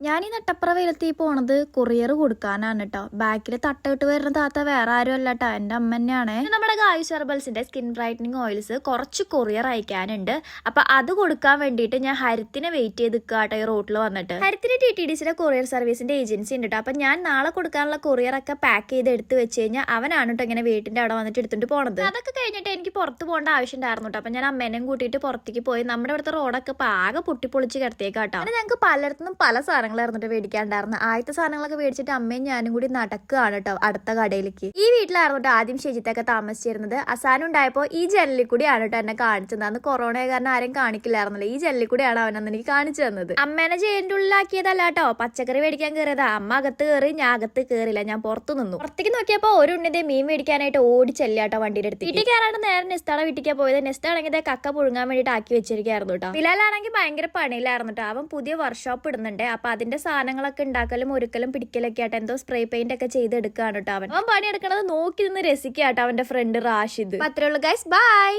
ഞാൻ ഈ നട്ടപ്പുറ വെയിലത്ത് പോണത് കൊറിയർ കൊടുക്കാനാണ് കേട്ടോ. ബാക്കിൽ തട്ടയിട്ട് വരുന്ന താത്ത വേറെ ആരും അല്ല കേട്ടോ, എന്റെ അമ്മ തന്നെയാണ്. നമ്മുടെ ഗായ്സ് ഹെർബൽസിന്റെ സ്കിൻ ബ്രൈറ്റനിങ് ഓയിൽസ് കുറച്ച് കൊറിയർ അയക്കാനുണ്ട്. അപ്പൊ അത് കൊടുക്കാൻ വേണ്ടിയിട്ട് ഞാൻ ഹരിത്തിനെ വെയിറ്റ് ചെയ്ത് നിൽക്കാട്ടോ ഈ റോട്ടിൽ വന്നിട്ട്. ഹരിത്തിന് TTDCയുടെ കൊറിയർ സർവീസിന്റെ ഏജൻസി ഉണ്ട് കേട്ടോ. അപ്പൊ ഞാൻ നാളെ കൊടുക്കാനുള്ള കൊറിയർ ഒക്കെ പാക്ക് ചെയ്ത് എടുത്ത് വെച്ച് കഴിഞ്ഞാൽ അവനാണ് കേട്ടോ ഇങ്ങനെ വീട്ടിന്റെ അവിടെ വന്നിട്ട് എടുത്തിട്ട് പോണത്. അതൊക്കെ കഴിഞ്ഞിട്ട് എനിക്ക് പുറത്ത് പോകേണ്ട ആവശ്യം ഉണ്ടായിരുന്നു കേട്ടോ. അപ്പൊ ഞാൻ അമ്മേനെയും കൂട്ടിയിട്ട് പുറത്തേക്ക് പോയി. നമ്മുടെ ഇവിടുത്തെ റോഡൊക്കെ ആകെ പൊട്ടിപ്പൊളിച്ച് കിടത്തിയേക്കാട്ടോ. ഞങ്ങൾക്ക് പലയിടത്തുനിന്നും പല സാധനങ്ങളായിരുന്നു മേടിക്കാണ്ടായിരുന്നു. ആദ്യത്തെ സാധനങ്ങളൊക്കെ മേടിച്ചിട്ട് അമ്മയും ഞാനും കൂടി നടക്കുകയാണ് കേട്ടോ അടുത്ത കടയിലേക്ക്. ഈ വീട്ടിലായിരുന്നു കേട്ടോ ആദ്യം ഷെജിത്തൊക്കെ താമസിച്ചിരുന്നത്. അവസാനം ഉണ്ടായപ്പോ ഈ ജനലിൽ കൂടിയാണ് കേട്ടോ എന്നെ കാണിച്ചത്. അന്ന് കൊറോണ കാരണം ആരും കാണിക്കില്ലായിരുന്നല്ലോ. ഈ ജനലിൽ കൂടിയാണ് അവനന്ന് എനിക്ക് കാണിച്ചു തന്നത്. അമ്മേനെ ജയിലിന്റെ ഉള്ളിലാക്കിയതല്ല കേട്ടോ, പച്ചക്കറി മേടിക്കാൻ കയറിയതാ. അമ്മ അകത്ത് കയറി, ഞാൻ അകത്ത് കയറില്ല, ഞാൻ പുറത്തു നിന്നു. പുറത്തേക്ക് നോക്കിയപ്പോ ഒരു ഉണ്ണിന്റെ മീൻ മേടിക്കാനായിട്ട് ഓടി ചെല്ലാട്ടോ വണ്ടിയുടെ അടുത്ത്. വീട്ടിൽ കയറാണ്ട് നേരെ നെസ്താടെ വീട്ടിലേക്ക് പോയത്. നെസ്താണെങ്കിൽ കക്ക പുഴുങ്ങാൻ വേണ്ടിയിട്ട് ആക്കി വെച്ചിരിക്കായിരുന്നു കേട്ടോ. ബിലാലാണെങ്കിൽ ഭയങ്കര പണിയിലായിരുന്നു കേട്ടോ. അവൻ പുതിയ വർക്ക്ഷോപ്പ് ഇടുന്നുണ്ട്. അപ്പൊ അതിന്റെ സാധനങ്ങളൊക്കെ ഉണ്ടാക്കലും ഒരുക്കലും പിടിക്കലൊക്കെ ആയിട്ട് എന്തോ സ്പ്രേ പെയിന്റ് ഒക്കെ ചെയ്തെടുക്കാണ് കേട്ടോ. അവൻ പണിയെടുക്കണത് നോക്കി നിന്ന് രസിക്കാട്ടോ അവന്റെ ഫ്രണ്ട് റാഷിദ്. അത്രേ ഉള്ളൂ ഗൈസ്, ബൈ.